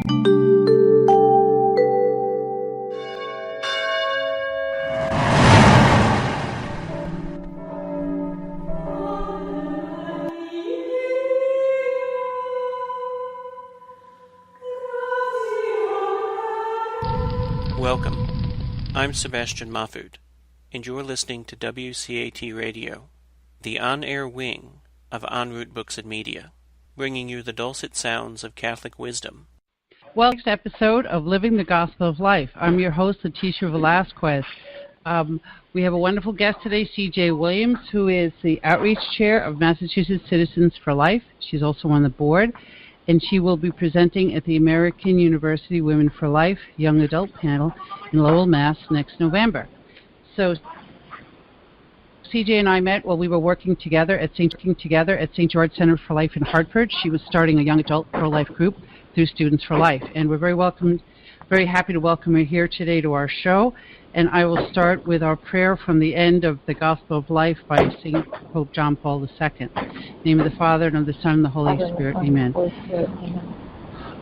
Welcome. I'm Sebastian Mahfood, and you're listening to WCAT Radio, the on-air wing of En Route Books and Media, bringing you the dulcet sounds of Catholic wisdom. Well, next episode of Living the Gospel of Life. I'm your host, Leticia Velasquez. We have a wonderful guest today, C.J. Williams, who is the Outreach Chair of Massachusetts Citizens for Life. She's also on the board, and she will be presenting at the American University Women for Life Young Adult Panel in Lowell, Mass. Next November. So CJ and I met while we were working together at St. George Center for Life in Hartford. She was starting a young adult pro-life group through Students for Life, and we're very happy to welcome her here today to our show. And I will start with our prayer from the end of the Gospel of Life by St. Pope John Paul II. In the name of the Father, and of the Son, and the Holy Spirit. Amen.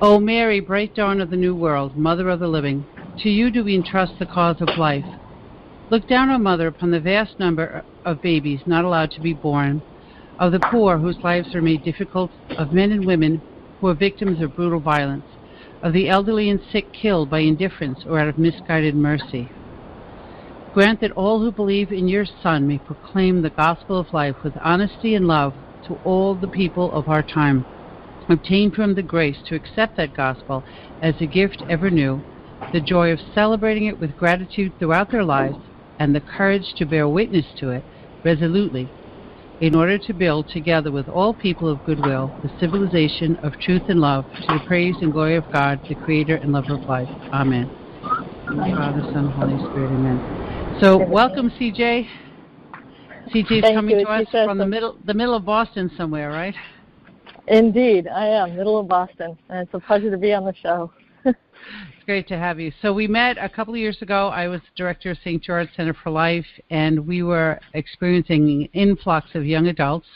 O Mary, bright dawn of the new world, Mother of the living, to you do we entrust the cause of life. Look down, O Mother, upon the vast number of babies not allowed to be born, of the poor whose lives are made difficult, of men and women who are victims of brutal violence, of the elderly and sick killed by indifference or out of misguided mercy. Grant that all who believe in your Son may proclaim the gospel of life with honesty and love to all the people of our time. Obtain from the grace to accept that gospel as a gift ever new, the joy of celebrating it with gratitude throughout their lives, and the courage to bear witness to it resolutely, in order to build together with all people of goodwill the civilization of truth and love, to the praise and glory of God, the Creator and Lover of life. Amen. Father, Son, Holy Spirit. Amen. So, welcome, CJ. CJ is coming to us from the middle of Boston somewhere, right? Indeed, I am, middle of Boston, and it's a pleasure to be on the show. It's great to have you. So we met a couple of years ago. I was director of St. George Center for Life, and we were experiencing an influx of young adults,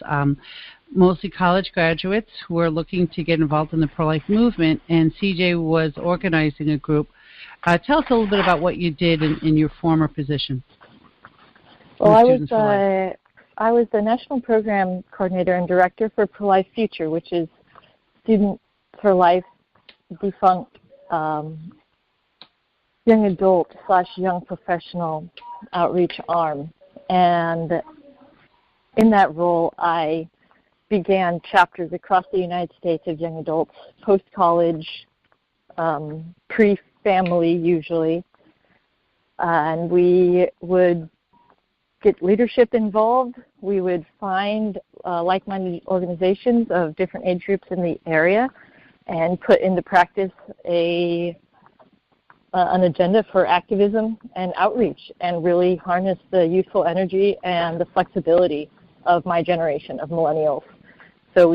mostly college graduates, who were looking to get involved in the pro-life movement, and CJ was organizing a group. Tell us a little bit about what you did in your former position. Well, I was the National Program Coordinator and Director for Pro-Life Future, which is Student for Life defunct young adult / young professional outreach arm. And in that role, I began chapters across the United States of young adults, post-college, pre-family usually, and we would get leadership involved. We would find like-minded organizations of different age groups in the area and put into practice an agenda for activism and outreach, and really harness the youthful energy and the flexibility of my generation of millennials. So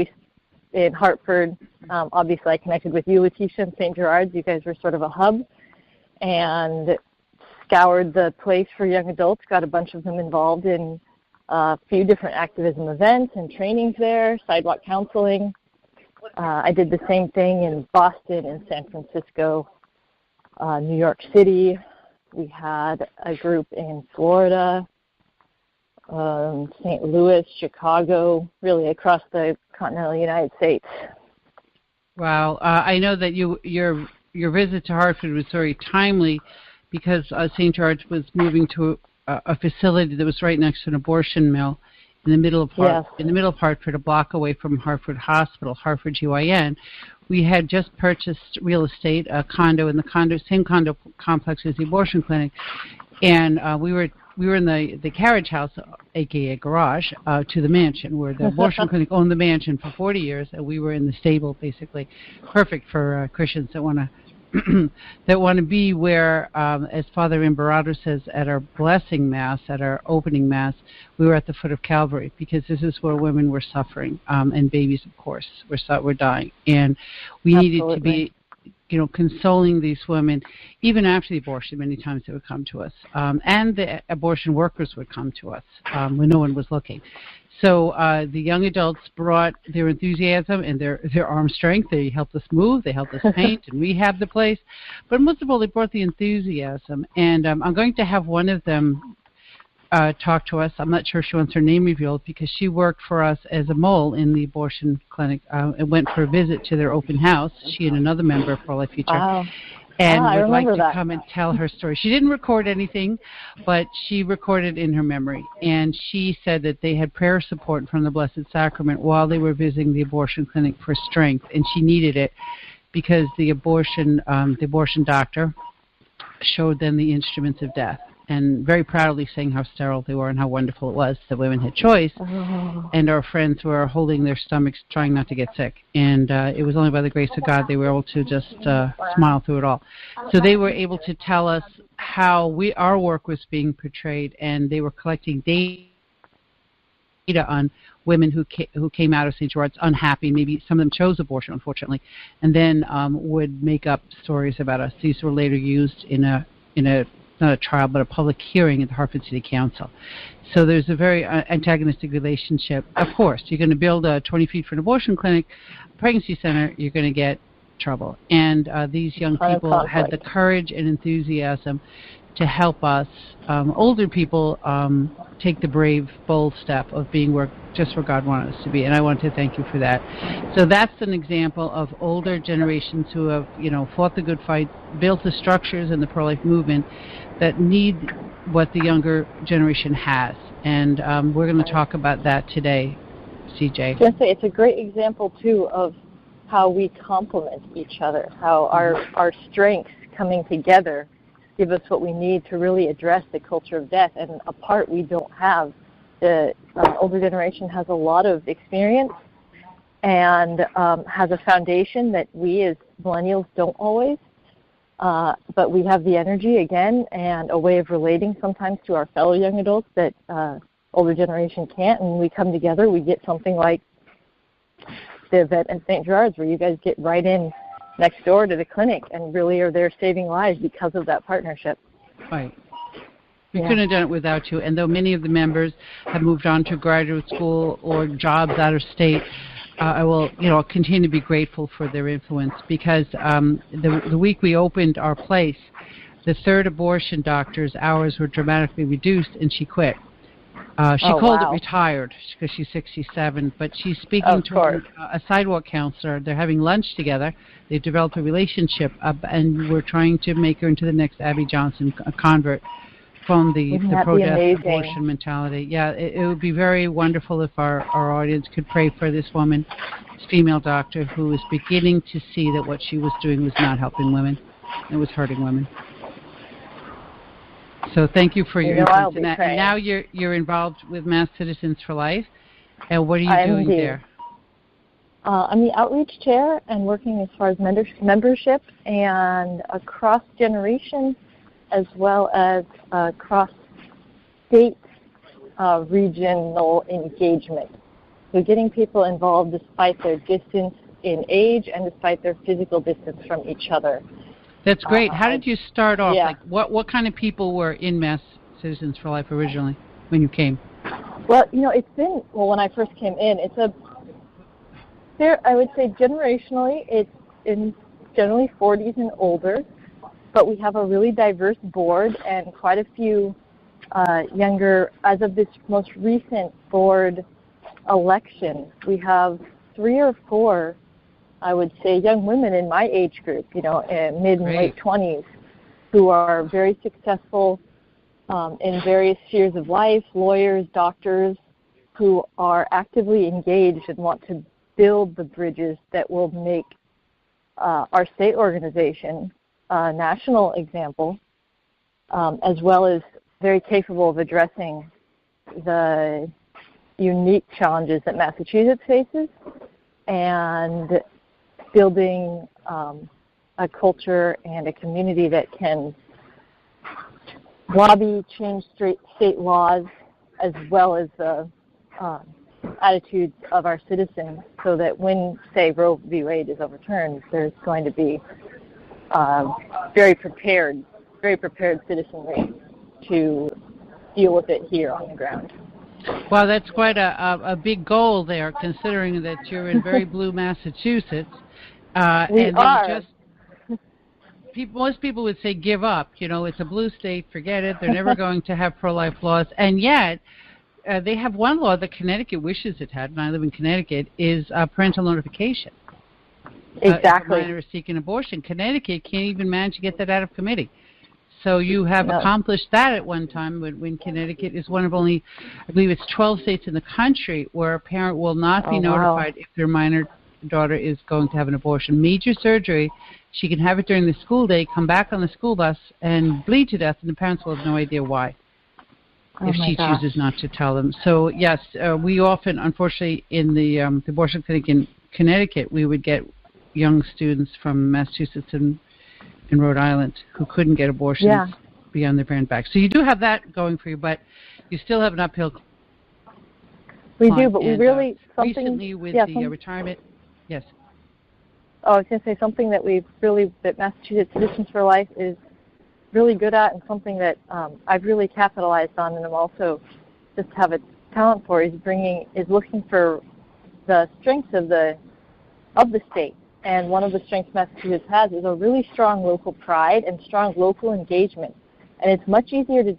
in Hartford, obviously I connected with you, Leticia, and St. Gerard's. You guys were sort of a hub, and scoured the place for young adults, got a bunch of them involved in a few different activism events and trainings there, sidewalk counseling. I did the same thing in Boston and San Francisco, New York City. We had a group in Florida, St. Louis, Chicago, really across the continental United States. Wow. I know that your visit to Hartford was very timely, because St. George was moving to a facility that was right next to an abortion mill in the middle of Hartford, a block away from Hartford Hospital, Hartford UIN. We had just purchased real estate, a condo in the same condo complex as the abortion clinic, and we were in the carriage house, aka garage, to the mansion, where the abortion clinic owned the mansion for 40 years, and we were in the stable, basically. Perfect for Christians that want to that want to be where, as Father Imperator says at our blessing Mass, at our opening Mass, we were at the foot of Calvary, because this is where women were suffering, and babies, of course, were dying. And we needed to be consoling these women, even after the abortion. Many times they would come to us, and the abortion workers would come to us when no one was looking. So the young adults brought their enthusiasm and their arm strength. They helped us move. They helped us paint and rehab the place. But most of all, they brought the enthusiasm. And I'm going to have one of them talk to us. I'm not sure she wants her name revealed because she worked for us as a mole in the abortion clinic and went for a visit to their open house, she and another member of Pro Life Future. Wow. And would like to come and tell her story. She didn't record anything, but she recorded in her memory. And she said that they had prayer support from the Blessed Sacrament while they were visiting the abortion clinic for strength, and she needed it because the abortion doctor showed them the instruments of death, and very proudly saying how sterile they were and how wonderful it was that women had choice. Oh. And our friends were holding their stomachs, trying not to get sick. And it was only by the grace of God they were able to just smile through it all. So they were able to tell us how our work was being portrayed, and they were collecting data on women who came out of St. Gerard's unhappy. Maybe some of them chose abortion, unfortunately, and then would make up stories about us. These were later used in a not a trial, but a public hearing at the Hartford City Council. So there's a very antagonistic relationship. Of course, you're going to build a 20 feet from an abortion clinic, pregnancy center, you're going to get trouble. And these young people had the courage and enthusiasm to help us, older people, take the brave, bold step of being just where God wanted us to be. And I want to thank you for that. So that's an example of older generations who have, fought the good fight, built the structures in the pro-life movement that need what the younger generation has. And we're going to talk about that today, CJ. I was going to say, it's a great example, too, of how we complement each other, how our strengths coming together give us what we need to really address the culture of death. And a part we don't have. The older generation has a lot of experience and has a foundation that we as millennials don't always. But we have the energy, again, and a way of relating sometimes to our fellow young adults that older generation can't. And we come together, we get something like the event at St. Gerard's where you guys get right in next door to the clinic and really are there saving lives because of that partnership. Right. We couldn't have done it without you. And though many of the members have moved on to graduate school or jobs out of state, I will, continue to be grateful for their influence because the week we opened our place, the third abortion doctor's hours were dramatically reduced, and she quit. She called it retired because she's 67, but she's speaking to a sidewalk counselor. They're having lunch together. They've developed a relationship, and we're trying to make her into the next Abby Johnson, a convert from the pro-death abortion mentality. Yeah, it would be very wonderful if our audience could pray for this woman, this female doctor, who is beginning to see that what she was doing was not helping women. It was hurting women. So thank you for your influence in that. And now you're involved with Mass Citizens for Life. And what are you doing there? I'm the outreach chair and working as far as membership and across generations as well as cross-state regional engagement. So getting people involved despite their distance in age and despite their physical distance from each other. That's great. How did you start off? Like, what kind of people were in Mass Citizens for Life originally when you came? Well, it's been, when I first came in, I would say generationally, it's in generally 40s and older, but we have a really diverse board and quite a few younger, as of this most recent board election, we have 3 or 4, I would say, young women in my age group, mid and late 20s, who are very successful in various spheres of life, lawyers, doctors, who are actively engaged and want to build the bridges that will make our state organization a national example, as well as very capable of addressing the unique challenges that Massachusetts faces and building a culture and a community that can lobby, change state laws, as well as the attitudes of our citizens, so that when, say, Roe v. Wade is overturned, there's going to be very prepared citizenry to deal with it here on the ground. Well, that's quite a big goal there, considering that you're in very blue Massachusetts. We are. Most people would say give up. It's a blue state, forget it. They're never going to have pro-life laws. And yet, they have one law that Connecticut wishes it had, and I live in Connecticut, is parental notification. Exactly. If a minor is seeking abortion, Connecticut can't even manage to get that out of committee. So you have accomplished that at one time when Connecticut is one of only, I believe it's 12 states in the country where a parent will not be notified if their minor daughter is going to have an abortion. Major surgery, she can have it during the school day, come back on the school bus, and bleed to death, and the parents will have no idea why if she chooses not to tell them. So, yes, we often, unfortunately, in the abortion clinic in Connecticut, we would get young students from Massachusetts and in Rhode Island who couldn't get abortions beyond their parent back. So you do have that going for you, but you still have an uphill climb. We do, but we really recently with the retirement. Yes. Oh, I was going to say something that that Massachusetts Citizens for Life is really good at, and something that I've really capitalized on, and I'm also just have a talent for, is looking for the strengths of the state. And one of the strengths Massachusetts has is a really strong local pride and strong local engagement. And it's much easier to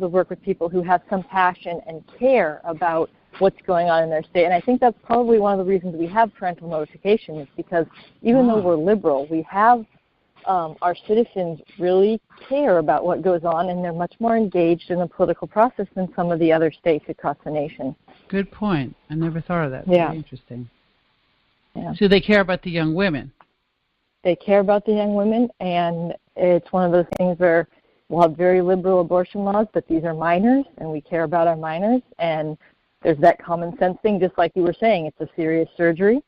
work with people who have some passion and care about what's going on in their state. And I think that's probably one of the reasons we have parental notification, is because even though we're liberal, we have our citizens really care about what goes on, and they're much more engaged in the political process than some of the other states across the nation. Good point. I never thought of that. Yeah. Very interesting. Yeah. So they care about the young women. They care about the young women, and it's one of those things where we'll have very liberal abortion laws, but these are minors, and we care about our minors, and there's that common sense thing, just like you were saying, it's a serious surgery,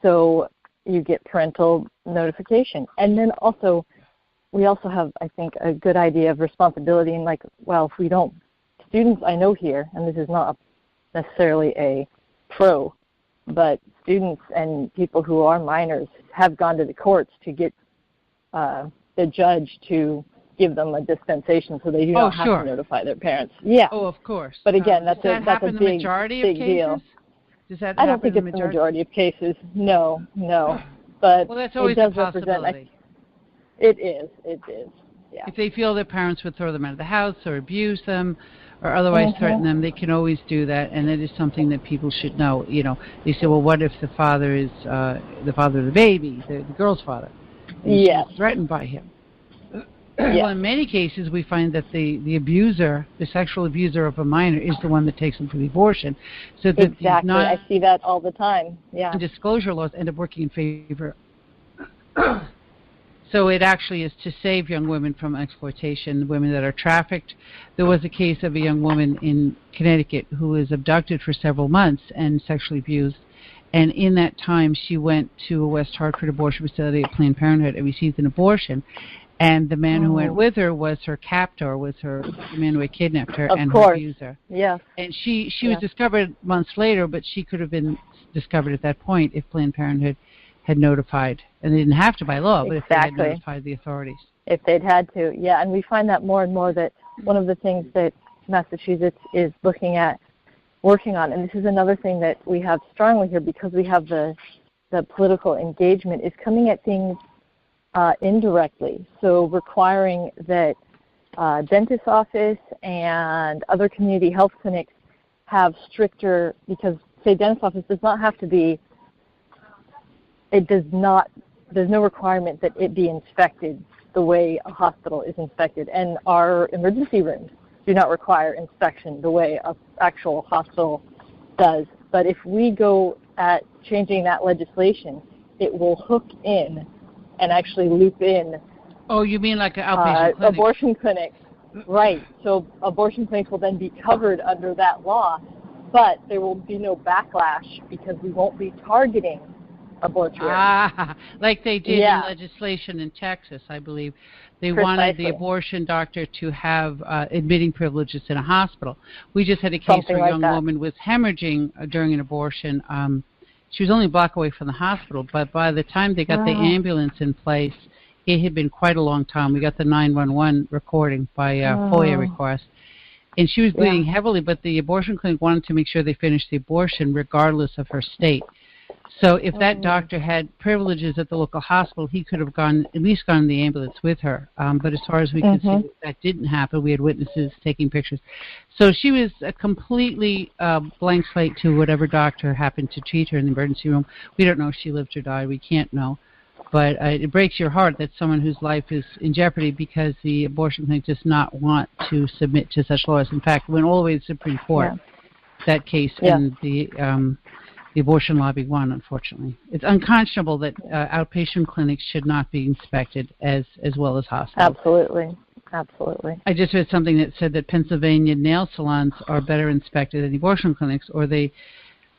so you get parental notification. And then we also have, I think, a good idea of responsibility, and if we don't, students I know here, and this is not necessarily a pro, but students and people who are minors have gone to the courts to get the judge to give them a dispensation so they do not have to notify their parents. Yeah. Oh, of course. But again, that's a big deal. Does that I don't think it's the majority of cases. No. But that's always it does a possibility. It is. Yeah. If they feel their parents would throw them out of the house or abuse them or otherwise threaten them, they can always do that, and that is something that people should know. They say, well, what if the father is the father of the baby, the girl's father? Yes. Threatened by him. Well, in many cases, we find that the abuser, the sexual abuser of a minor, is the one that takes them for the abortion. So that exactly. I see that all the time. Yeah. Disclosure laws end up working in favor. So it actually is to save young women from exploitation, women that are trafficked. There was a case of a young woman in Connecticut who was abducted for several months and sexually abused. And in that time, she went to a West Hartford abortion facility at Planned Parenthood and received an abortion. And the man who went with her was her captor, the man who had kidnapped her and her abuser. Yes. And she was discovered months later, but she could have been discovered at that point if Planned Parenthood had notified. And they didn't have to by law, but if they had notified the authorities. If they'd had to, yeah. And we find that more and more, that one of the things that Massachusetts is working on, and this is another thing that we have strongly here because we have the political engagement, is coming at things indirectly. So requiring that dentist's office and other community health clinics have stricter, because, say, dentist's office does not have to be, there's no requirement that it be inspected the way a hospital is inspected. And our emergency rooms do not require inspection the way an actual hospital does. But if we go at changing that legislation, it will hook in and actually loop in. Oh, you mean like an outpatient clinic? Abortion clinics. Right. So abortion clinics will then be covered under that law, but there will be no backlash because we won't be targeting abortuaries. Like they did in legislation in Texas, I believe. They wanted the abortion doctor to have admitting privileges in a hospital. We just had a case where a young woman was hemorrhaging during an abortion. She was only a block away from the hospital, but by the time they got the ambulance in place, it had been quite a long time. We got the 911 recording by FOIA request. And she was bleeding heavily, but the abortion clinic wanted to make sure they finished the abortion regardless of her state. So if that doctor had privileges at the local hospital, he could have at least gone in the ambulance with her. But as far as we could see, that didn't happen. We had witnesses taking pictures. So she was a completely blank slate to whatever doctor happened to treat her in the emergency room. We don't know if she lived or died. We can't know. But it breaks your heart that someone whose life is in jeopardy because the abortion clinic does not want to submit to such laws. In fact, went all the way to the Supreme Court, that case, and the abortion lobby won, unfortunately. It's unconscionable that outpatient clinics should not be inspected as well as hospitals. Absolutely. I just read something that said that Pennsylvania nail salons are better inspected than abortion clinics, or they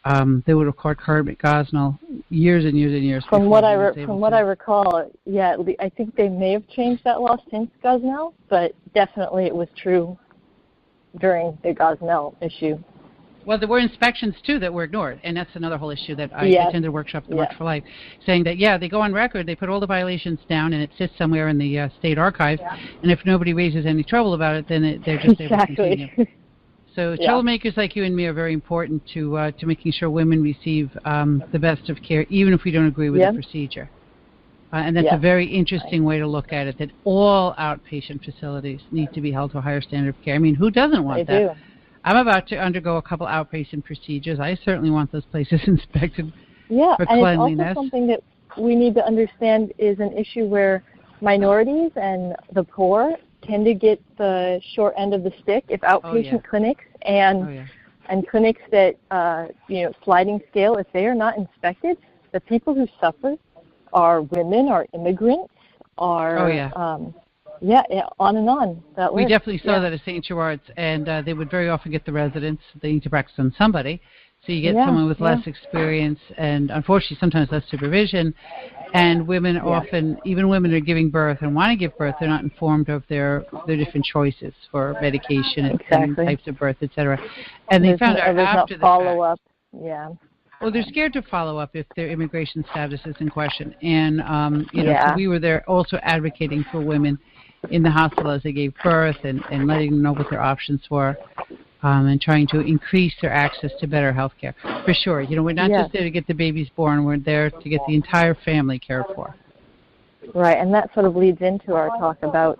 would have caught Kurt Gosnell years and years and years. From what I recall, I think they may have changed that law since Gosnell, but definitely it was true during the Gosnell issue. Well, there were inspections, too, that were ignored, and that's another whole issue that I attended a workshop at the March for Life, saying that, they go on record, they put all the violations down, and it sits somewhere in the state archives, and if nobody raises any trouble about it, then they're just able to continue. So troublemakers like you and me are very important to making sure women receive the best of care, even if we don't agree with the procedure. And that's a very interesting way to look at it, that all outpatient facilities need to be held to a higher standard of care. I mean, who doesn't want that? They do. I'm about to undergo a couple outpatient procedures. I certainly want those places inspected for cleanliness. And it's also something that we need to understand is an issue where minorities and the poor tend to get the short end of the stick if outpatient clinics and clinics that, sliding scale, if they are not inspected, the people who suffer are women, are immigrants, are... on and on. That we definitely saw that at St. Gerard's, and they would very often get the residents. They need to practice on somebody. So you get someone with less experience and, unfortunately, sometimes less supervision. And women often, even women are giving birth and want to give birth, they're not informed of their different choices for medication and types of birth, et cetera. And they found out after the follow-up. Well, they're scared to follow up if their immigration status is in question. And, so we were there also advocating for women in the hospital as they gave birth and letting them know what their options were and trying to increase their access to better health care. For sure. We're not just there to get the babies born. We're there to get the entire family cared for. Right, and that sort of leads into our talk about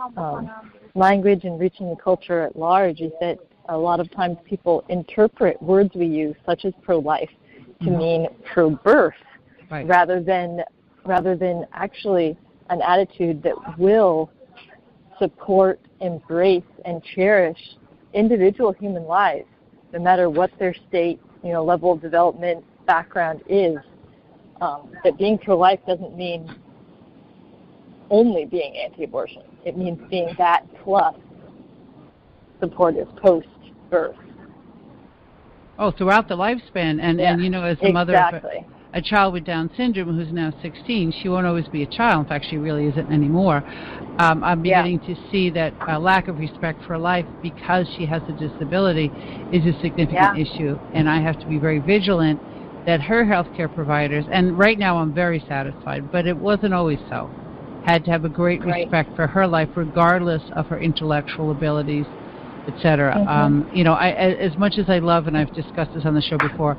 language and reaching the culture at large, is that a lot of times people interpret words we use, such as pro-life, to mean pro-birth, rather than actually an attitude that will support, embrace, and cherish individual human lives, no matter what their state, level of development, background is. That being pro-life doesn't mean only being anti-abortion. It means being that plus supportive post-birth. Oh, throughout the lifespan, and as a mother of a child with Down syndrome who's now 16, she won't always be a child. In fact, she really isn't anymore. I'm beginning to see that a lack of respect for life because she has a disability is a significant issue, and I have to be very vigilant that her healthcare providers, and right now I'm very satisfied, but it wasn't always so, had to have a great respect for her life regardless of her intellectual abilities, etc. As much as I love, and I've discussed this on the show before,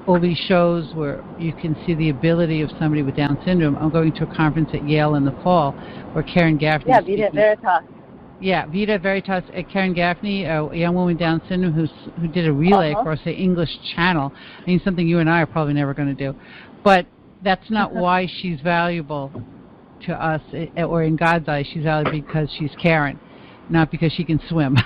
all these shows where you can see the ability of somebody with Down syndrome. I'm going to a conference at Yale in the fall where Karen Gaffney is Vita Veritas. Vita Veritas. Karen Gaffney, a young woman with Down syndrome who did a relay across the English Channel. I mean, something you and I are probably never going to do. But that's not why she's valuable to us, or in God's eyes, she's valuable because she's Karen, not because she can swim.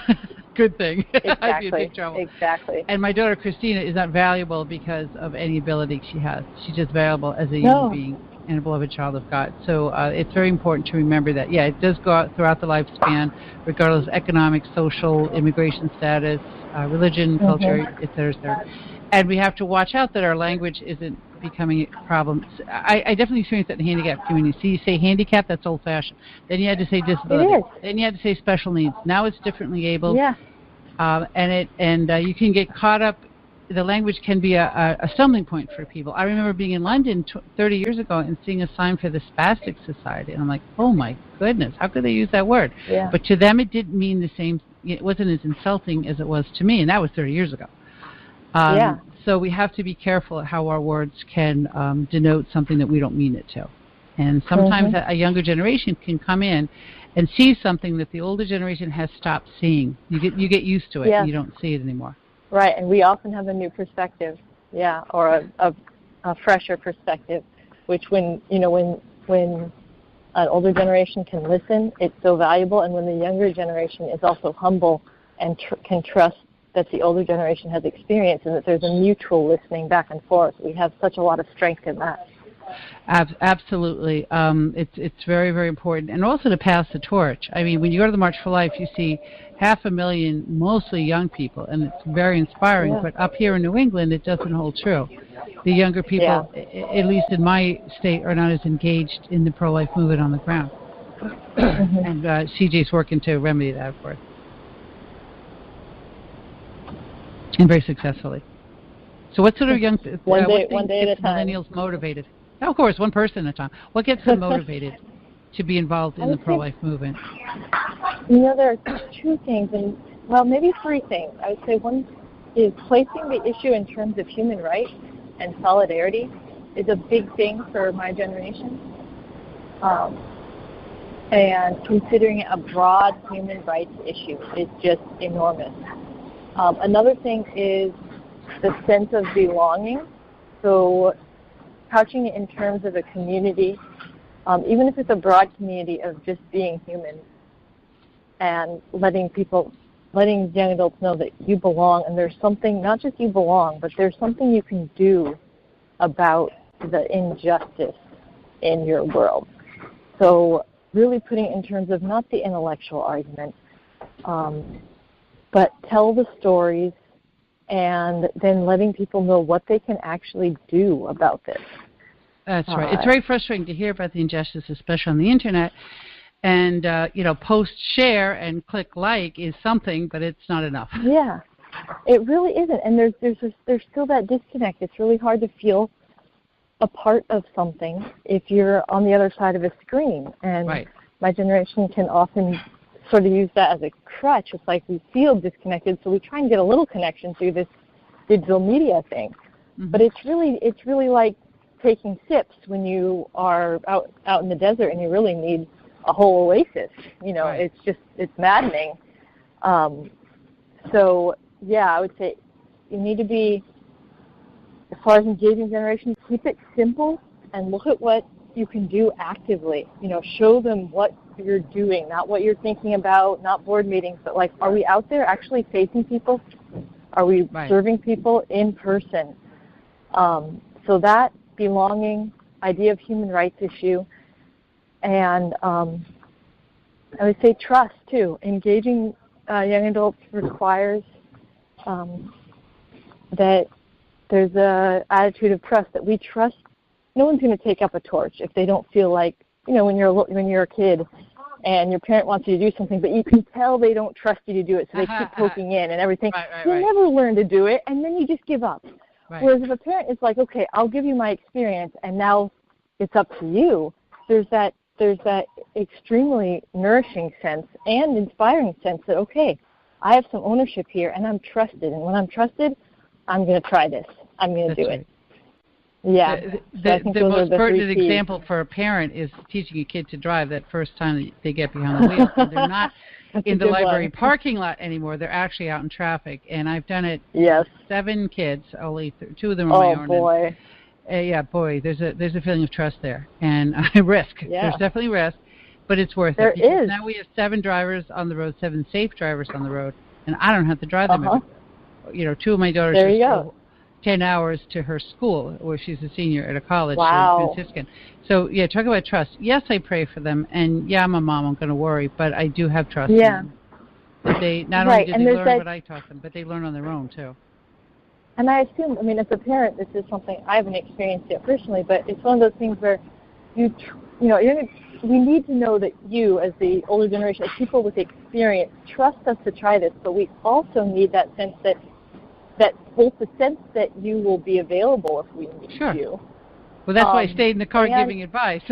Good thing. I'd be in big trouble. Exactly. And my daughter Christina is not valuable because of any ability she has. She's just valuable as a human being and a beloved child of God. So it's very important to remember that. Yeah, it does go out throughout the lifespan, regardless of economic, social, immigration status, religion, culture, et cetera, et cetera. And we have to watch out that our language isn't becoming a problem. I definitely experienced that in the handicapped community. See, you say handicap, that's old-fashioned. Then you had to say disability. It is. Then you had to say special needs. Now it's differently abled. Yeah. And you can get caught up the language can be a stumbling point for people. I remember being in London 30 years ago and seeing a sign for the Spastic Society, and I'm like, oh my goodness, how could they use that word? Yeah. But to them, it didn't mean the same. It wasn't as insulting as it was to me, and that was 30 years ago. So we have to be careful at how our words can denote something that we don't mean it to. And sometimes a younger generation can come in and see something that the older generation has stopped seeing. You get used to it, and you don't see it anymore. Right, and we often have a new perspective, or a fresher perspective, which when an older generation can listen, it's so valuable, and when the younger generation is also humble and can trust that the older generation has experience and that there's a mutual listening back and forth. We have such a lot of strength in that. Absolutely. It's very, very important. And also to pass the torch. I mean, when you go to the March for Life, you see 500,000, mostly young people, and it's very inspiring. But up here in New England, it doesn't hold true. The younger people, at least in my state, are not as engaged in the pro-life movement on the ground. And CJ's working to remedy that, of course. And very successfully. So what sort of young one day at a time. Millennials motivated? Of course, one person at a time. What gets them motivated to be involved in the pro-life movement? There are two things, and maybe three things. I would say one is placing the issue in terms of human rights and solidarity is a big thing for my generation. And considering it a broad human rights issue is just enormous. Another thing is the sense of belonging. So couching it in terms of a community, even if it's a broad community of just being human, and letting young adults know that you belong, and there's something, not just you belong, but there's something you can do about the injustice in your world. So really putting it in terms of not the intellectual argument, but tell the stories, and then letting people know what they can actually do about this. That's right. It's very frustrating to hear about the injustice, especially on the internet. And, post, share, and click like is something, but it's not enough. Yeah, it really isn't. And there's still that disconnect. It's really hard to feel a part of something if you're on the other side of a screen. And my generation can often sort of use that as a crutch. It's like we feel disconnected, so we try and get a little connection through this digital media thing. But it's really like taking sips when you are out in the desert and you really need a whole oasis. It's maddening. So I would say you need to be, as far as engaging generations, keep it simple and look at what you can do actively. Show them what you're doing, not what you're thinking about, not board meetings, but like, are we out there actually facing people? Are we serving people in person? So that belonging, idea of human rights issue, and I would say trust too. Engaging young adults requires that there's an attitude of trust, that we trust. No one's going to take up a torch if they don't feel like, when you're a kid and your parent wants you to do something, but you can tell they don't trust you to do it, so they keep poking in and everything. You'll never learn to do it, and then you just give up. Whereas if a parent is like, okay, I'll give you my experience, and now it's up to you, there's that extremely nourishing sense and inspiring sense that, okay, I have some ownership here, and I'm trusted. And when I'm trusted, I'm going to try this. I'm going to do it. Yeah. The most pertinent example for a parent is teaching a kid to drive that first time they get behind the wheel. So they're not in the library parking lot anymore. They're actually out in traffic. And I've done it. Yes. 7 kids. Only 2 of them are my own. Oh, boy. And, there's a feeling of trust there. And risk. Yeah. There's definitely risk. But it's worth it. There is. Now we have 7 drivers on the road, 7 safe drivers on the road. And I don't have to drive them. 2 of my daughters there you go. 10 hours to her school, where she's a senior at a college. Wow. Franciscan. So, talk about trust. Yes, I pray for them, and I'm a mom, I'm going to worry, but I do have trust in them. That they, not only do they learn what I taught them, but they learn on their own, too. And I assume, as a parent, this is something I haven't experienced yet personally, but it's one of those things where we need to know that you, as the older generation, as people with experience, trust us to try this, but we also need that sense that that both the sense that you will be available if we need Sure. you. Well, that's why I stayed in the car giving advice.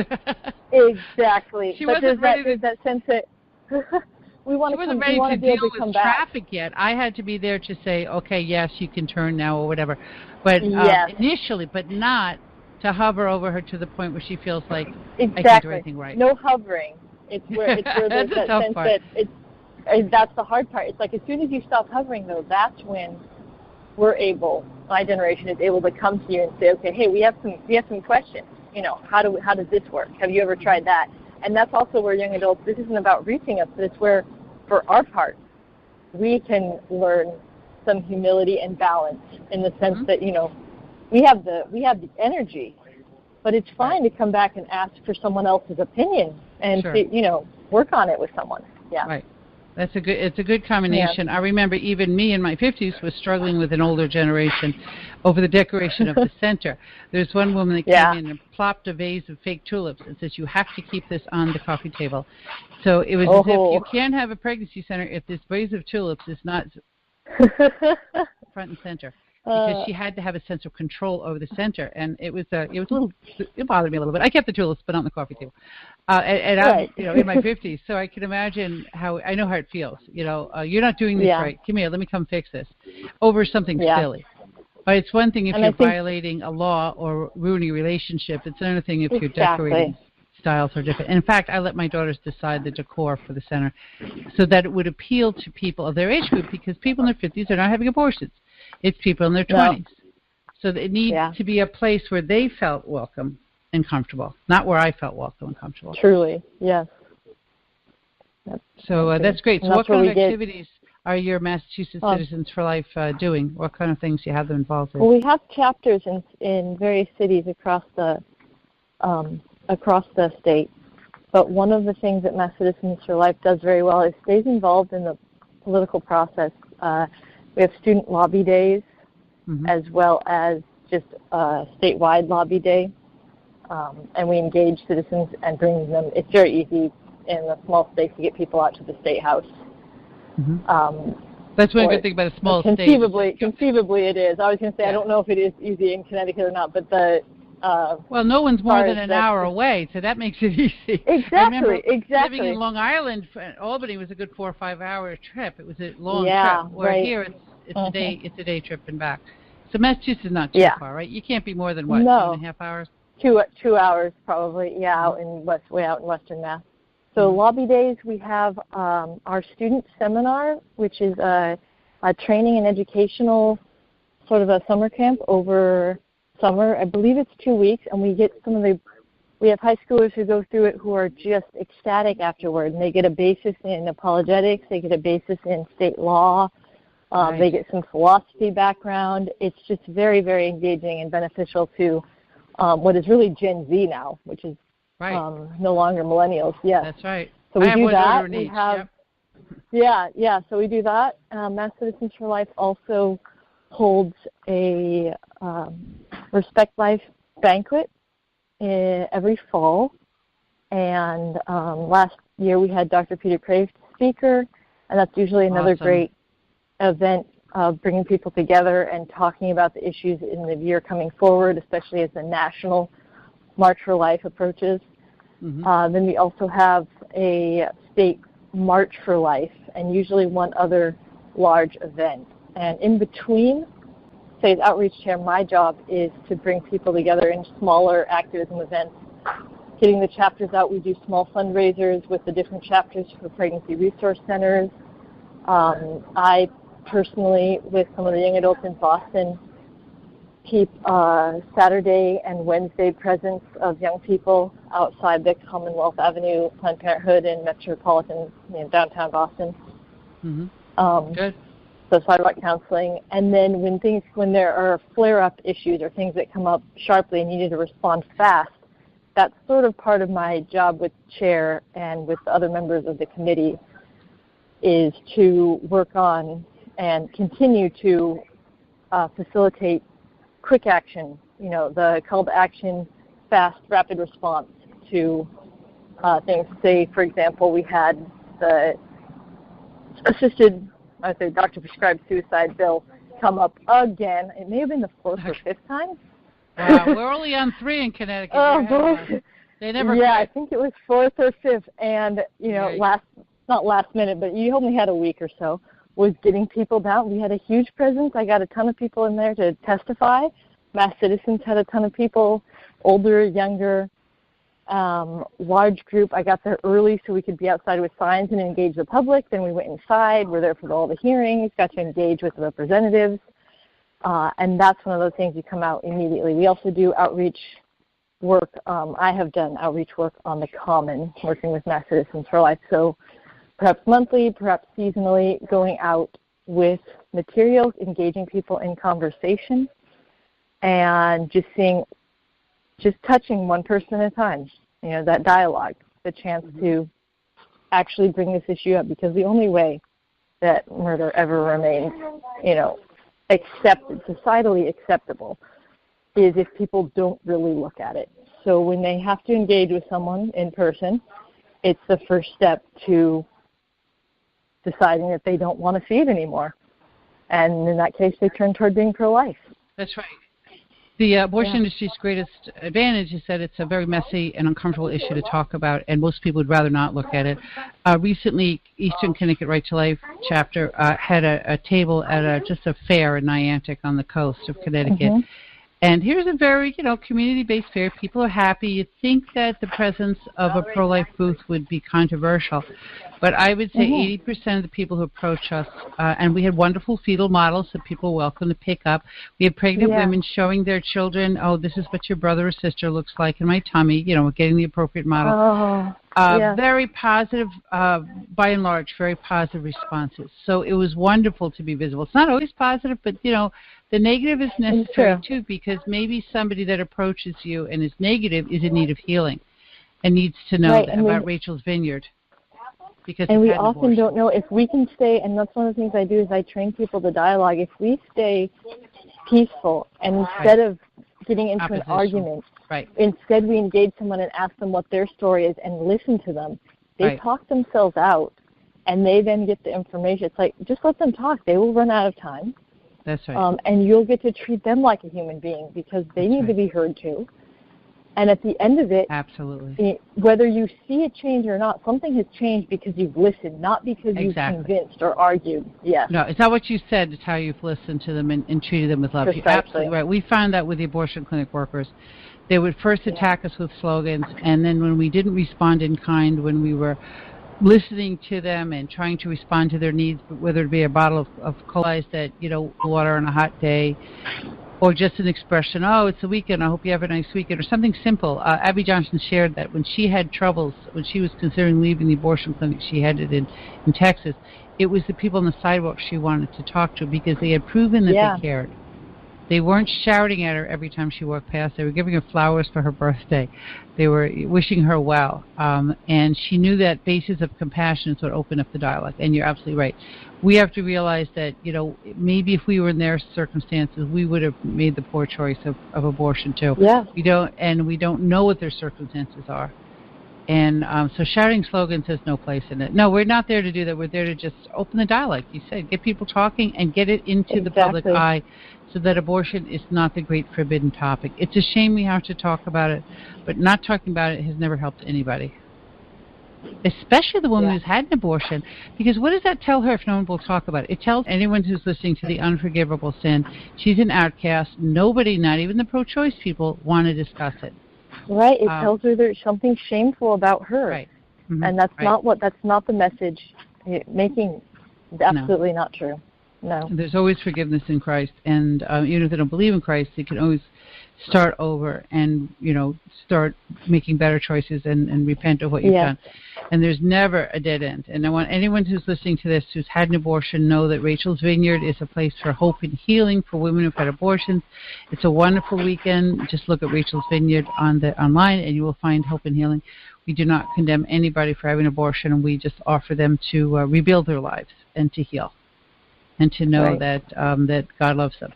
Exactly. She but wasn't ready there's that sense that we want to to deal with traffic yet. I had to be there to say, okay, yes, you can turn now or whatever. But initially, but not to hover over her to the point where she feels like I can't do anything right. No hovering. It's where there's that sense part. that that's the hard part. It's like as soon as you stop hovering, though, that's when we're able, my generation is able to come to you and say, okay, hey, we have some questions. You know, how does this work? Have you ever tried that? And that's also where young adults, this isn't about reaching us, but it's where, for our part, we can learn some humility and balance in the sense that, you know, we have the energy, but it's fine to come back and ask for someone else's opinion and work on it with someone. Yeah. Right. It's a good combination. Yeah. I remember even me in my 50s was struggling with an older generation over the decoration of the center. There's one woman that came in and plopped a vase of fake tulips and says, you have to keep this on the coffee table. So it was as if you can't have a pregnancy center if this vase of tulips is not front and center. Because she had to have a sense of control over the center, and it bothered me a little bit. I kept the tulips, but not on the coffee table. And I'm, in my 50s, so I can imagine I know how it feels. You're not doing this right. Come here, let me come fix this, over something silly. But it's one thing if you're violating a law or ruining a relationship. It's another thing if you're decorating styles are different. And in fact, I let my daughters decide the decor for the center so that it would appeal to people of their age group, because people in their 50s are not having abortions. It's people in their 20s. So it needs to be a place where they felt welcome and comfortable, not where I felt welcome and comfortable. Truly, yes. So that's great. So what kind of activities are your Massachusetts Citizens for Life doing? What kind of things do you have them involved in? Well, we have chapters in various cities across the state. But one of the things that Mass Citizens for Life does very well is stays involved in the political process. We have student lobby days as well as just a statewide lobby day. And we engage citizens and bring them. It's very easy in a small state to get people out to the State House. That's one good thing about a small state. Conceivably it is. I was going to say, I don't know if it is easy in Connecticut or not, but well, no one's more than an hour away, so that makes it easy. Exactly. Living in Long Island, Albany was a good 4 or 5 hour trip. It was a long trip. Where here it's a day trip and back. So Massachusetts is not too far, right? You can't be more than 2.5 hours. 2 hours probably. Yeah, way out in Western Mass. So lobby days, we have our student seminar, which is a training and educational sort of a summer camp over summer. I believe it's 2 weeks, and we get we have high schoolers who go through it who are just ecstatic afterward, and they get a basis in apologetics, they get a basis in state law, they get some philosophy background. It's just very, very engaging and beneficial to what is really Gen Z now, which is no longer millennials. Yes. That's right. So we do that. We have, so we do that. Mass Citizens for Life also holds a Respect Life banquet every fall. And last year we had Dr. Peter Crave speaker, and that's usually another great event of bringing people together and talking about the issues in the year coming forward, especially as the National March for Life approaches. Then we also have a state March for Life and usually one other large event. And in between, say as outreach chair, my job is to bring people together in smaller activism events, getting the chapters out. We do small fundraisers with the different chapters for pregnancy resource centers. I personally, with some of the young adults in Boston, keep Saturday and Wednesday presence of young people outside the Commonwealth Avenue Planned Parenthood in metropolitan, downtown Boston. Good. So sidewalk counseling. And then when there are flare-up issues or things that come up sharply and you need to respond fast, that's sort of part of my job with chair and with the other members of the committee, is to work on and continue to facilitate quick action, the call to action, fast, rapid response to things. Say, for example, we had the doctor-prescribed suicide bill come up again. It may have been the fourth or fifth time. Wow, we're only on 3 in Connecticut. They never quit. I think it was fourth or fifth, and not last minute, but you only had a week or so, was getting people down. We had a huge presence. I got a ton of people in there to testify. Mass Citizens had a ton of people, older, younger, large group. I got there early so we could be outside with signs and engage the public. Then we went inside. We're there for all the hearings, got to engage with the representatives. And that's one of those things you come out immediately. We also do outreach work. I have done outreach work on the Common, working with Mass Citizens for Life. So perhaps monthly, perhaps seasonally, going out with materials, engaging people in conversation, and just touching one person at a time. That dialogue, the chance to actually bring this issue up, because the only way that murder ever remains, societally acceptable, is if people don't really look at it. So when they have to engage with someone in person, it's the first step to deciding that they don't want to see it anymore. And in that case, they turn toward being pro-life. That's right. The abortion industry's greatest advantage is that it's a very messy and uncomfortable issue to talk about, and most people would rather not look at it. Recently, Eastern Connecticut Right to Life chapter had a table at just a fair in Niantic on the coast of Connecticut. Mm-hmm. And here's a very, community-based fair. People are happy. You'd think that the presence of a pro-life booth would be controversial. But I would say 80% of the people who approach us, and we had wonderful fetal models that people were welcome to pick up. We had pregnant women showing their children, this is what your brother or sister looks like in my tummy, getting the appropriate model. Very positive, by and large, very positive responses. So it was wonderful to be visible. It's not always positive, but, the negative is necessary, too, because maybe somebody that approaches you and is negative is in need of healing and needs to know about Rachel's Vineyard. And we often don't know if we can stay, and that's one of the things I do is I train people to dialogue. If we stay peaceful and instead of getting into an argument, instead we engage someone and ask them what their story is and listen to them, they talk themselves out and they then get the information. It's like, just let them talk. They will run out of time. That's right. And you'll get to treat them like a human being because they need to be heard too. And at the end of it, absolutely, whether you see it change or not, something has changed because you've listened, not because you've convinced or argued. Yes. No, it's not what you said. It's how you've listened to them and treated them with love. Precisely. You're absolutely right. We found that with the abortion clinic workers. They would first attack us with slogans, and then when we didn't respond in kind, when we were listening to them and trying to respond to their needs, whether it be a bottle of cola that, water on a hot day, or just an expression, it's a weekend, I hope you have a nice weekend, or something simple. Abby Johnson shared that when she had troubles, when she was considering leaving the abortion clinic she had it in Texas, it was the people on the sidewalk she wanted to talk to because they had proven that they cared. They weren't shouting at her every time she walked past. They were giving her flowers for her birthday. They were wishing her well. And she knew that basis of compassion is what opened up the dialogue. And you're absolutely right. We have to realize that, maybe if we were in their circumstances, we would have made the poor choice of abortion too. Yeah. We don't know what their circumstances are. And so shouting slogans has no place in it. No, we're not there to do that. We're there to just open the dialogue. You said, get people talking and get it into the public eye so that abortion is not the great forbidden topic. It's a shame we have to talk about it, but not talking about it has never helped anybody, especially the woman who's had an abortion, because what does that tell her if no one will talk about it? It tells anyone who's listening to the unforgivable sin, she's an outcast. Nobody, not even the pro-choice people, want to discuss it. Right, it tells her there's something shameful about her. Right. Mm-hmm. And that's not the message making, absolutely not true. No. There's always forgiveness in Christ, and even if they don't believe in Christ, they can always start over and, start making better choices and repent of what you've done. And there's never a dead end. And I want anyone who's listening to this who's had an abortion know that Rachel's Vineyard is a place for hope and healing for women who've had abortions. It's a wonderful weekend. Just look at Rachel's Vineyard online, and you will find hope and healing. We do not condemn anybody for having an abortion, and we just offer them to rebuild their lives and to heal and to know that God loves them.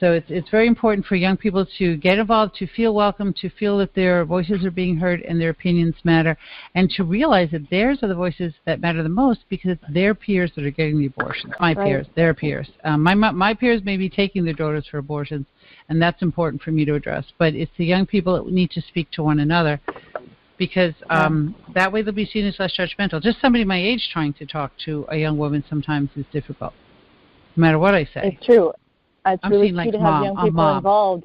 So it's very important for young people to get involved, to feel welcome, to feel that their voices are being heard and their opinions matter, and to realize that theirs are the voices that matter the most because it's their peers that are getting the abortions. My peers, their peers. My peers may be taking their daughters for abortions, and that's important for me to address. But it's the young people that need to speak to one another because that way they'll be seen as less judgmental. Just somebody my age trying to talk to a young woman sometimes is difficult, no matter what I say. It's true. It's I'm really seen key like to mom, have young people involved.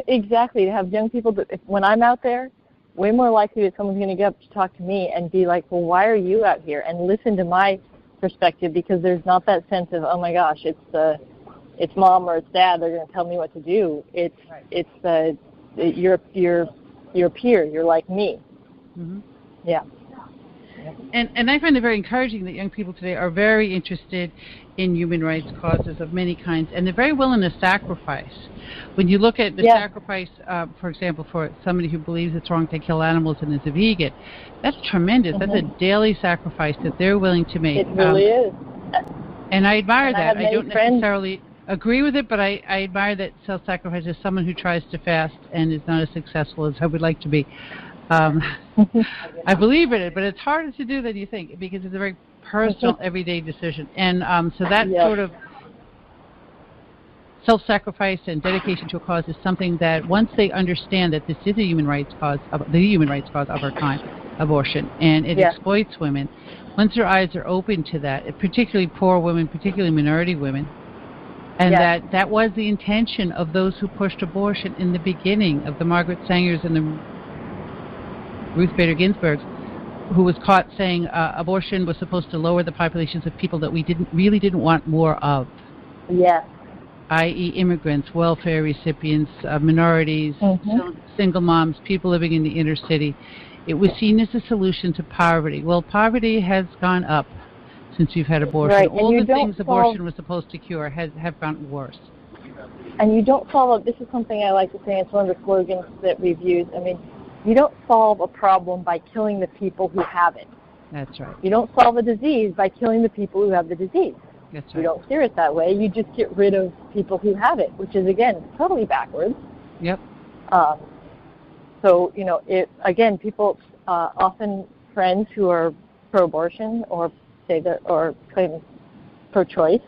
Exactly, to have young people, when I'm out there, way more likely that someone's going to get up to talk to me and be like, well, why are you out here? And listen to my perspective, because there's not that sense of, oh my gosh, it's mom or it's dad, they're going to tell me what to do. You're a peer, you're like me. Mm-hmm. Yeah. And I find it very encouraging that young people today are very interested in human rights causes of many kinds, and they're very willing to sacrifice. When you look at the sacrifice, for example, for somebody who believes it's wrong to kill animals and is a vegan, that's tremendous. Mm-hmm. That's a daily sacrifice that they're willing to make. It really is. And I admire that. I don't friends. necessarily agree with it, but I admire that self-sacrifice is someone who tries to fast and is not as successful as I would like to be. I believe in it, but it's harder to do than you think because it's a very personal, everyday decision. And so that sort of self-sacrifice and dedication to a cause is something that once they understand that this is a human rights cause, the human rights cause of our time, abortion, and it exploits women, once their eyes are open to that, particularly poor women, particularly minority women, and that was the intention of those who pushed abortion in the beginning, of the Margaret Sangers and the Ruth Bader Ginsburg's, who was caught saying abortion was supposed to lower the populations of people that we really didn't want more of. Yes. I.e. immigrants, welfare recipients, minorities, single moms, people living in the inner city. It was seen as a solution to poverty. Well, poverty has gone up since we've had abortion. Right. All the things abortion was supposed to cure have gotten worse. And you don't solve, this is something I like to say, it's one of the slogans that we've used. I mean, you don't solve a problem by killing the people who have it. That's right. You don't solve a disease by killing the people who have the disease. That's right. You don't cure it that way. You just get rid of people who have it, which is, again, totally backwards. Yep. So, again, people, often friends who are pro-abortion or or claim pro-choice,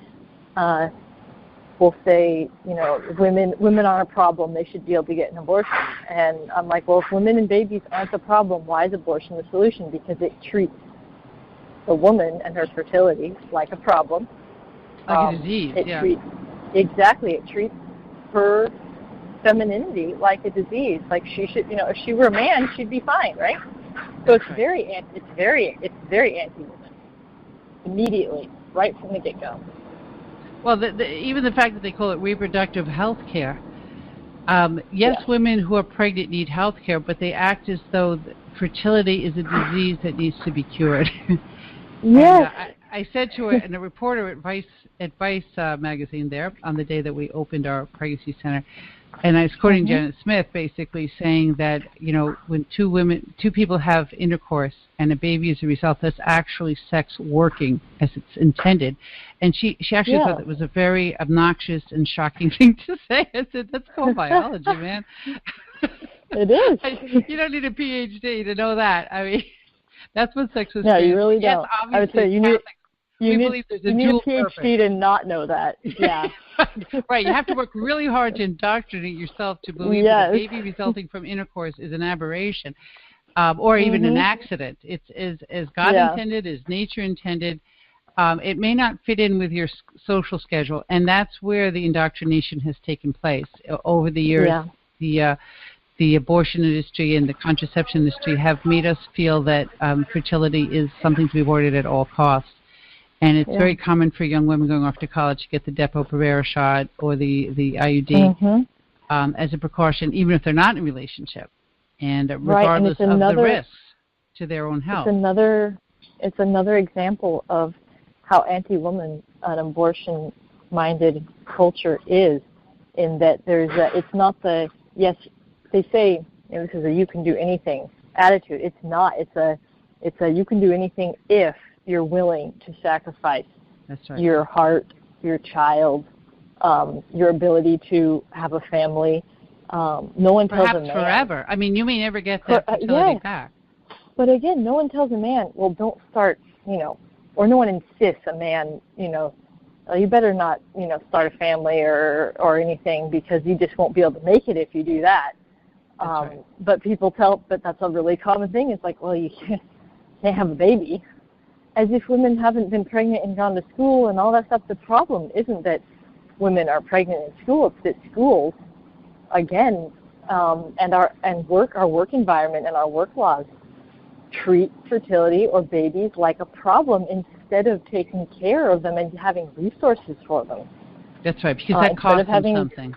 will say, women aren't a problem, they should be able to get an abortion. And I'm like, well, if women and babies aren't the problem, why is abortion the solution? Because it treats the woman and her fertility like a problem. Like a disease, It treats her femininity like a disease. Like she should, if she were a man, she'd be fine, right? So it's very anti-woman. Immediately, right from the get-go. Well, even the fact that they call it reproductive health care, women who are pregnant need health care, but they act as though fertility is a disease that needs to be cured. Yes. I said to a reporter at Vice magazine there on the day that we opened our pregnancy center, and I was quoting Janet Smith basically saying that, when two people have intercourse and a baby is a result, that's actually sex working as it's intended. And she actually thought that was a very obnoxious and shocking thing to say. I said, that's called biology, man. It is. You don't need a PhD to know that. I mean, that's what sex is. No, you really don't. I would say you need a PhD to not know that. Yeah. Right. You have to work really hard to indoctrinate yourself to believe that a baby resulting from intercourse is an aberration, or even an accident. It's as God intended, as nature intended. It may not fit in with your social schedule, and that's where the indoctrination has taken place over the years. Yeah. The abortion industry and the contraception industry have made us feel that fertility is something to be avoided at all costs. And it's very common for young women going off to college to get the Depo-Provera shot or the IUD as a precaution, even if they're not in a relationship, and regardless of the risks to their own health. It's another example of how anti-woman an abortion-minded culture is, in that it's not the, yes, they say, this is a you can do anything attitude. It's not. It's a you can do anything if you're willing to sacrifice your heart, your child, your ability to have a family. No one tells a man. Perhaps forever. I mean, you may never get that fertility back. But again, no one tells a man, well, don't start, or no one insists a man, you better not, start a family or anything because you just won't be able to make it if you do that. Right. But but that's a really common thing. It's like, well, you can't have a baby. As if women haven't been pregnant and gone to school and all that stuff. The problem isn't that women are pregnant in school. It's that schools, again, and our work environment and our work laws treat fertility or babies like a problem instead of taking care of them and having resources for them. That's right, because that costs them something.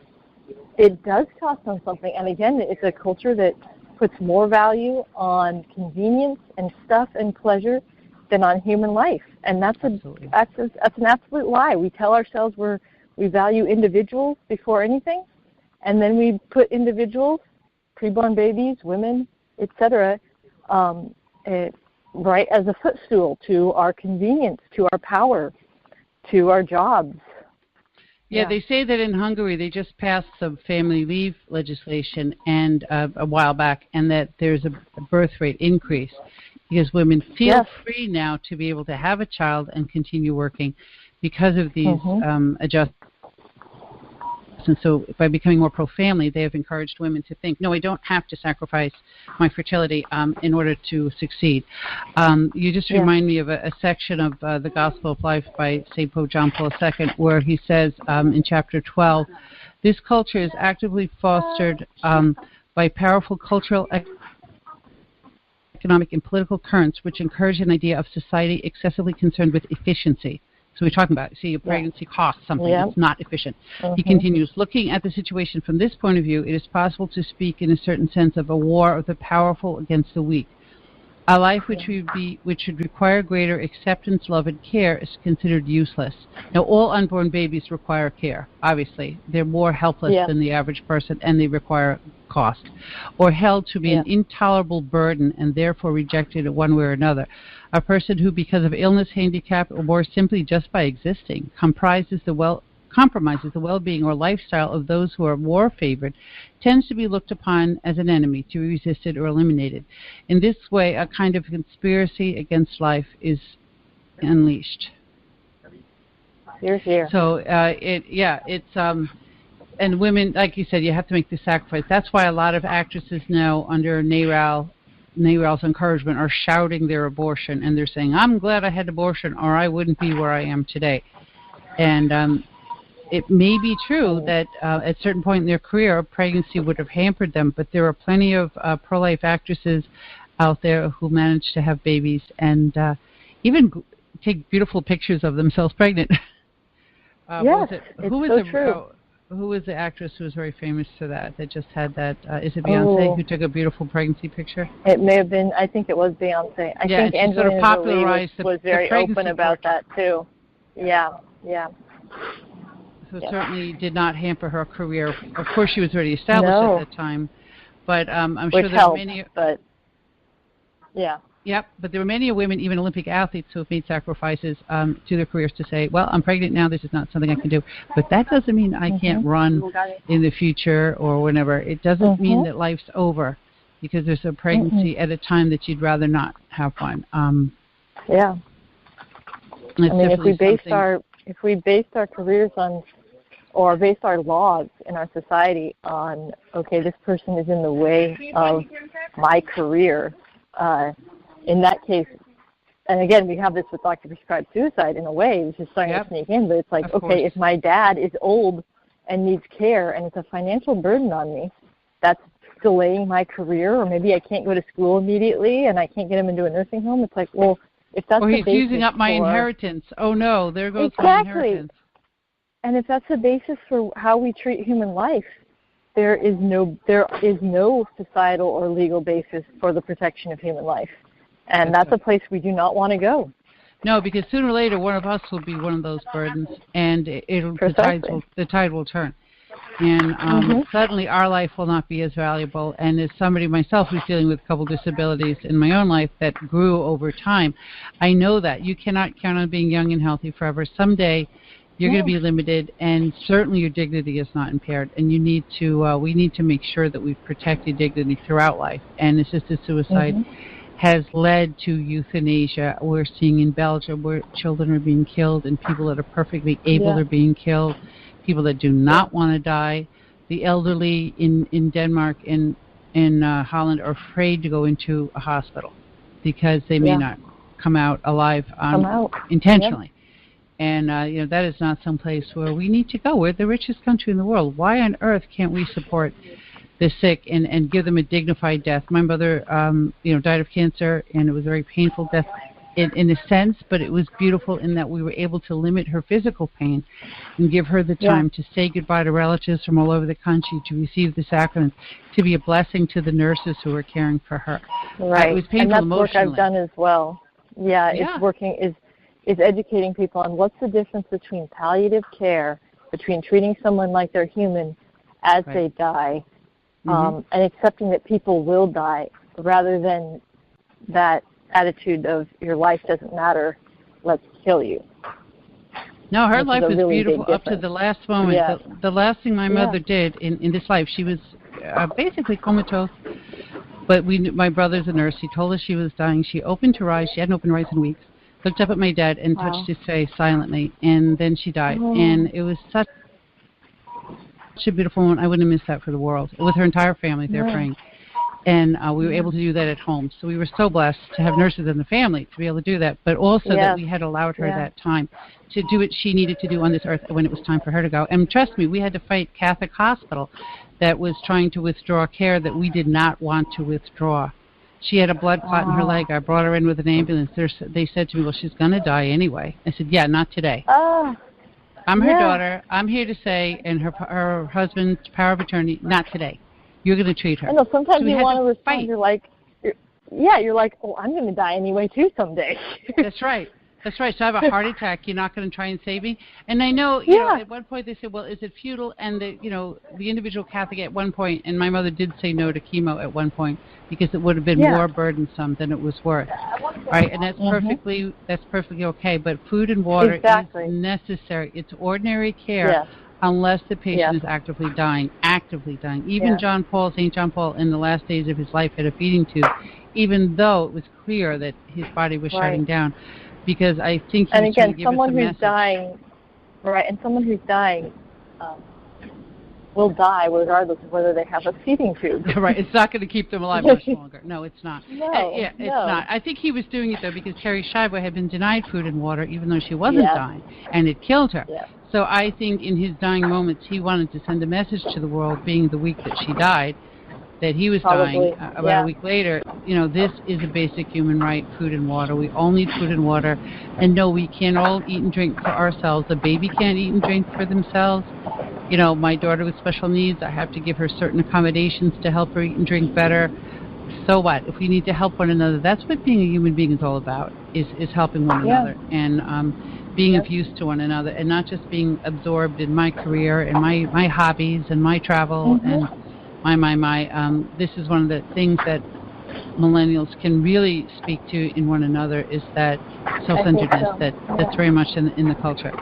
It does cost them something, and again, it's a culture that puts more value on convenience and stuff and pleasure than on human life, and that's an absolute lie. We tell ourselves we value individuals before anything, and then we put individuals, preborn babies, women, etc., right as a footstool to our convenience, to our power, to our jobs. Yeah, they say that in Hungary they just passed some family leave legislation and a while back, and that there's a birth rate increase because women feel free now to be able to have a child and continue working because of these adjustments. And so by becoming more pro-family, they have encouraged women to think, no, I don't have to sacrifice my fertility in order to succeed. You just remind me of a section of the Gospel of Life by St. Pope John Paul II, where he says in chapter 12, this culture is actively fostered by powerful cultural, economic, and political currents which encourage an idea of society excessively concerned with efficiency. So we're talking about, see, a pregnancy costs something. It's not efficient. He continues, looking at the situation from this point of view, it is possible to speak in a certain sense of a war of the powerful against the weak. A life which should require greater acceptance, love, and care is considered useless. Now, all unborn babies require care, obviously. They're more helpless than the average person, and they require cost, or held to be an intolerable burden and therefore rejected one way or another. A person who, because of illness, handicap, or more simply just by existing, compromises the well-being or lifestyle of those who are more favored, tends to be looked upon as an enemy, to be resisted or eliminated. In this way, a kind of conspiracy against life is unleashed. Here. So, and women, like you said, you have to make the sacrifice. That's why a lot of actresses now, under NARAL's encouragement, are shouting their abortion, and they're saying, I'm glad I had abortion, or I wouldn't be where I am today. And it may be true that at a certain point in their career, pregnancy would have hampered them, but there are plenty of pro-life actresses out there who manage to have babies and even take beautiful pictures of themselves pregnant. Who was the actress who was very famous for that just had that? Is it Beyonce who took a beautiful pregnancy picture? It may have been. I think it was Beyonce. I think Angelina Jolie was very open about that too. Yeah. So it certainly did not hamper her career. Of course, she was already established at that time, but I'm sure there are many. But yeah. Yep, but there were many women, even Olympic athletes, who have made sacrifices to their careers to say, well, I'm pregnant now, this is not something I can do. But that doesn't mean I can't run in the future or whenever. It doesn't mean that life's over because there's a pregnancy at a time that you'd rather not have one. Yeah. I mean, if we based our careers on, or based our laws in our society on, okay, this person is in the way of my career, in that case, and again, we have this with doctor-prescribed suicide in a way, which is starting to sneak in, but it's like, okay, if my dad is old and needs care and it's a financial burden on me, that's delaying my career, or maybe I can't go to school immediately and I can't get him into a nursing home. It's like, well, if that's or the he's basis using up my inheritance. Oh, no, there goes my inheritance. And if that's the basis for how we treat human life, there is no societal or legal basis for the protection of human life. And that's a place we do not want to go. No, because sooner or later one of us will be one of those burdens, and the tide will turn. And suddenly our life will not be as valuable. And as somebody myself who's dealing with a couple disabilities in my own life that grew over time, I know that. You cannot count on being young and healthy forever. Someday you're going to be limited, and certainly your dignity is not impaired. And you need to, we need to make sure that we protect your dignity throughout life. And assisted suicide has led to euthanasia. We're seeing in Belgium where children are being killed, and people that are perfectly able are being killed. People that do not want to die. The elderly in Denmark and in Holland are afraid to go into a hospital because they may not come out alive intentionally. And that is not some place where we need to go. We're the richest country in the world. Why on earth can't we support the sick and give them a dignified death? My mother, died of cancer, and it was a very painful death in a sense, but it was beautiful in that we were able to limit her physical pain and give her the time to say goodbye to relatives from all over the country, to receive the sacrament, to be a blessing to the nurses who were caring for her. Right. It was painful and that's emotionally. work I've done as well. It's working, is educating people on what's the difference between palliative care, between treating someone like they're human as they die, and accepting that people will die, rather than that attitude of your life doesn't matter, let's kill you. No, her life was really beautiful up to the last moment. Yeah. The last thing my mother did in this life, she was basically comatose, but my brother's a nurse. He told us she was dying. She opened her eyes. She hadn't opened her eyes in weeks. Looked up at my dad and touched his face silently, and then she died. And it was such a beautiful moment. I wouldn't have missed that for the world. With her entire family, they're praying. And we were able to do that at home. So we were so blessed to have nurses in the family to be able to do that, but also that we had allowed her that time to do what she needed to do on this earth when it was time for her to go. And trust me, we had to fight Catholic Hospital that was trying to withdraw care that we did not want to withdraw. She had a blood clot in her leg. I brought her in with an ambulance. They said to me, well, she's going to die anyway. I said, yeah, not today. I'm her daughter. I'm here to say, and her husband's power of attorney, not today. You're going to treat her. I know, sometimes you want to respond, you're like, oh, I'm going to die anyway, too, someday. That's right. That's right. So I have a heart attack. You're not going to try and save me? And I know, you know, at one point they said, well, is it futile? And, the individual Catholic at one point, and my mother did say no to chemo at one point because it would have been more burdensome than it was worth. Right? And that's perfectly okay. But food and water is necessary. It's ordinary care unless the patient is actively dying. Even St. John Paul, in the last days of his life, had a feeding tube, even though it was clear that his body was shutting down. Because I think he's trying to give us a message. And someone who's dying will die regardless of whether they have a feeding tube. Right, it's not going to keep them alive much longer. No, it's not. It's not. I think he was doing it, though, because Terry Schiavo had been denied food and water even though she wasn't dying, and it killed her. So I think in his dying moments, he wanted to send a message to the world, being the week that she died, that he was dying about a week later. This is a basic human right, food and water. We all need food and water. And no, we can't all eat and drink for ourselves. A baby can't eat and drink for themselves. My daughter with special needs, I have to give her certain accommodations to help her eat and drink better. So what? If we need to help one another, that's what being a human being is all about, is helping one another and being of use to one another, and not just being absorbed in my career and my hobbies and my travel and this is one of the things that millennials can really speak to in one another, is that self-centeredness that's very much in the culture.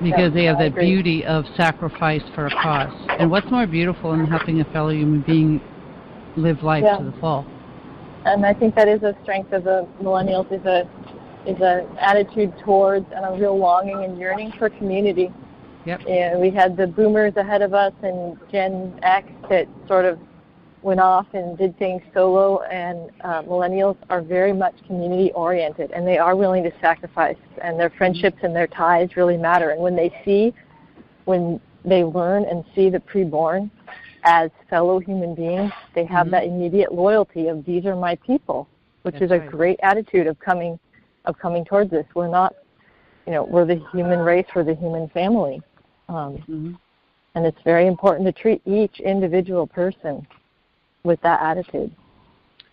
Because they have that beauty of sacrifice for a cause. And what's more beautiful than helping a fellow human being live life to the full? And I think that is a strength of the millennials, is a attitude towards and a real longing and yearning for community. And we had the boomers ahead of us and Gen X that sort of went off and did things solo, and millennials are very much community-oriented, and they are willing to sacrifice, and their friendships and their ties really matter. And when they learn and see the preborn as fellow human beings, they have that immediate loyalty of, these are my people, which is a great attitude of coming towards this. We're not, we're the human race, we're the human family. And it's very important to treat each individual person with that attitude.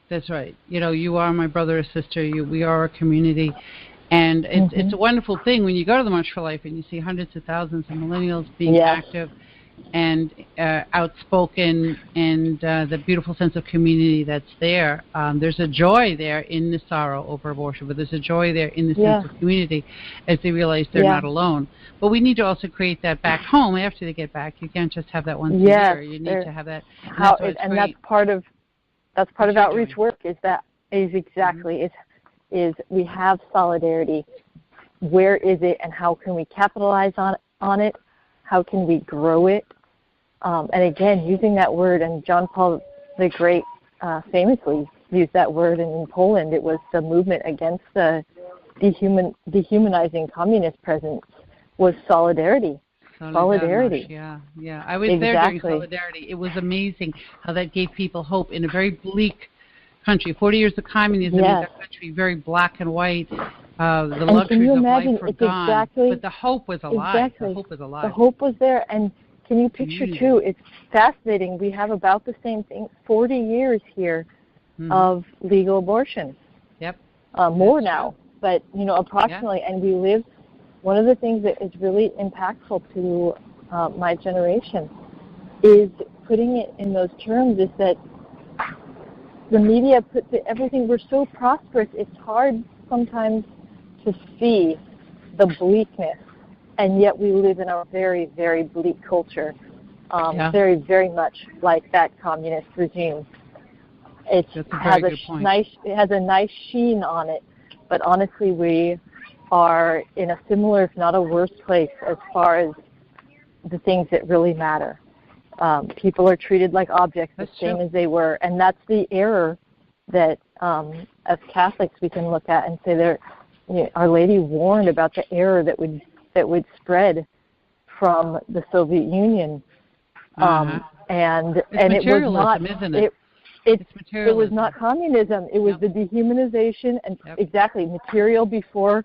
That's right. You are my brother or sister. We are a community. And it's a wonderful thing when you go to the March for Life and you see hundreds of thousands of millennials being active, and outspoken, and the beautiful sense of community that's there. There's a joy there in the sorrow over abortion, but there's a joy there in the sense of community as they realize they're not alone. But we need to also create that back home after they get back. You can't just have that once a year. You need to have that. And that's part of outreach work. Is exactly we have solidarity. Where is it, and how can we capitalize on it? How can we grow it? And again, using that word, and John Paul the Great famously used that word, and in Poland it was the movement against the dehumanizing communist presence was solidarity. Solidarity. Yeah. I was there during Solidarity. It was amazing how that gave people hope in a very bleak country. 40 years of communism in that country, very black and white. The luxuries of life were gone, but the hope was alive. The hope was alive. The hope was there, and can you picture too? It's fascinating. We have about the same thing. 40 years here of legal abortion. Yep. More now, but approximately. And we live. One of the things that is really impactful to my generation is putting it in those terms. Is that the media puts it, everything. We're so prosperous. It's hard sometimes to see the bleakness, and yet we live in a very, very bleak culture, very, very much like that communist regime. It has a nice sheen on it, but honestly, we are in a similar, if not a worse place as far as the things that really matter. People are treated like objects, the same as they were, and that's the error that as Catholics we can look at and say Our Lady warned about the error that would spread from the Soviet Union, and it was not, isn't it? It was not communism. It was the dehumanization and material before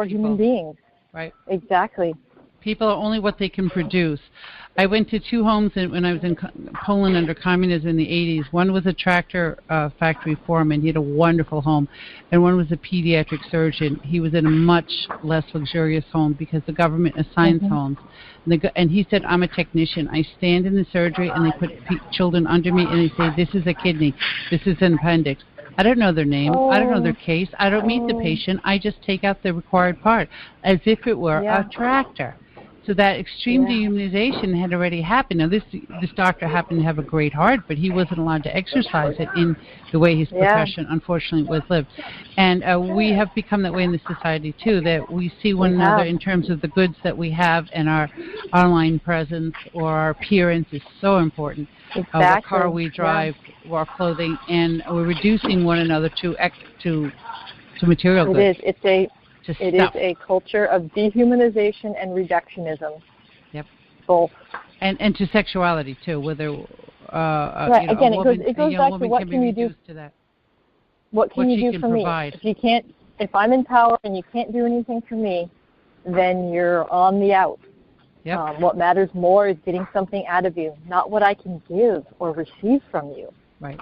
human beings. Right. Exactly. People are only what they can produce. I went to two homes when I was in Poland under communism in the 80s. One was a tractor factory foreman. He had a wonderful home. And one was a pediatric surgeon. He was in a much less luxurious home because the government assigns homes. And he said, I'm a technician. I stand in the surgery and they put children under me and they say, this is a kidney, this is an appendix. I don't know their name. I don't know their case. I don't meet the patient. I just take out the required part as if it were a tractor. So that extreme dehumanization had already happened. Now, this doctor happened to have a great heart, but he wasn't allowed to exercise it in the way his profession, unfortunately, was lived. And we have become that way in this society, too, that we see one another in terms of the goods that we have, and our online presence or our appearance is so important. What car we drive, our clothing, and we're reducing one another to material goods. It is a culture of dehumanization and reductionism. Yep. Both. And to sexuality too, whether Again, it goes back to what can you do to that. What can you do for provide. me? If I'm in power and you can't do anything for me, then you're on the out. Yep. What matters more is getting something out of you, not what I can give or receive from you. Right.